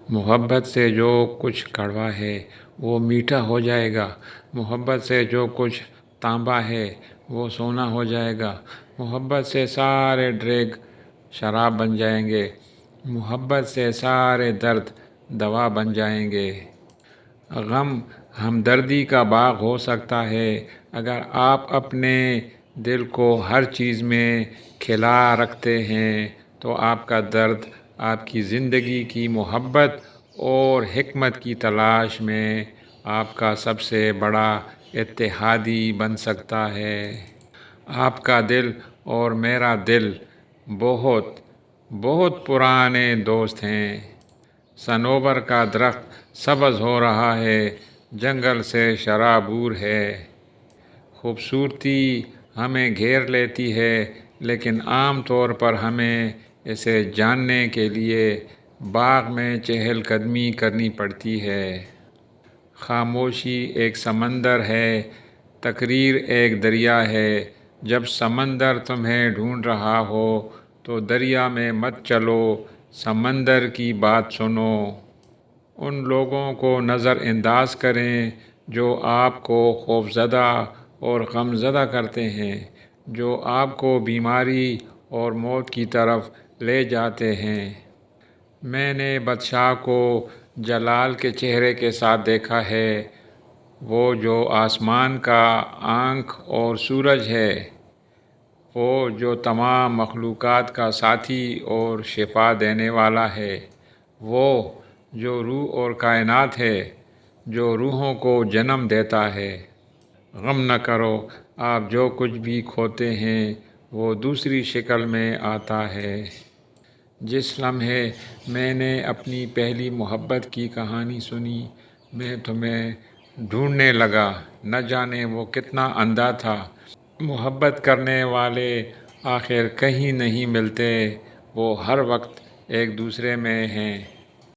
محبت سے جو کچھ کڑوا ہے وہ میٹھا ہو جائے گا، محبت سے جو کچھ تانبا ہے وہ سونا ہو جائے گا، محبت سے سارے ڈریگ شراب بن جائیں گے، محبت سے سارے درد دوا بن جائیں گے۔ غم ہمدردی کا باغ ہو سکتا ہے اگر آپ اپنے دل کو ہر چیز میں کھلا رکھتے ہیں تو آپ کا درد آپ کی زندگی کی محبت اور حکمت کی تلاش میں آپ کا سب سے بڑا اتحادی بن سکتا ہے۔ آپ کا دل اور میرا دل بہت بہت پرانے دوست ہیں۔ صنوبر کا درخت سبز ہو رہا ہے، جنگل سے شرابور ہے۔ خوبصورتی ہمیں گھیر لیتی ہے لیکن عام طور پر ہمیں اسے جاننے کے لیے باغ میں چہل قدمی کرنی پڑتی ہے۔ خاموشی ایک سمندر ہے، تقریر ایک دریا ہے۔ جب سمندر تمہیں ڈھونڈ رہا ہو تو دریا میں مت چلو، سمندر کی بات سنو۔ ان لوگوں کو نظر انداز کریں جو آپ کو خوفزدہ اور غمزدہ کرتے ہیں، جو آپ کو بیماری اور موت کی طرف لے جاتے ہیں۔ میں نے بادشاہ کو جلال کے چہرے کے ساتھ دیکھا ہے، وہ جو آسمان کا آنکھ اور سورج ہے، وہ جو تمام مخلوقات کا ساتھی اور شفا دینے والا ہے، وہ جو روح اور کائنات ہے، جو روحوں کو جنم دیتا ہے۔ غم نہ کرو، آپ جو کچھ بھی کھوتے ہیں وہ دوسری شکل میں آتا ہے۔ جس لمحے میں نے اپنی پہلی محبت کی کہانی سنی، میں تمہیں ڈھونڈنے لگا، نہ جانے وہ کتنا اندھا تھا۔ محبت کرنے والے آخر کہیں نہیں ملتے، وہ ہر وقت ایک دوسرے میں ہیں۔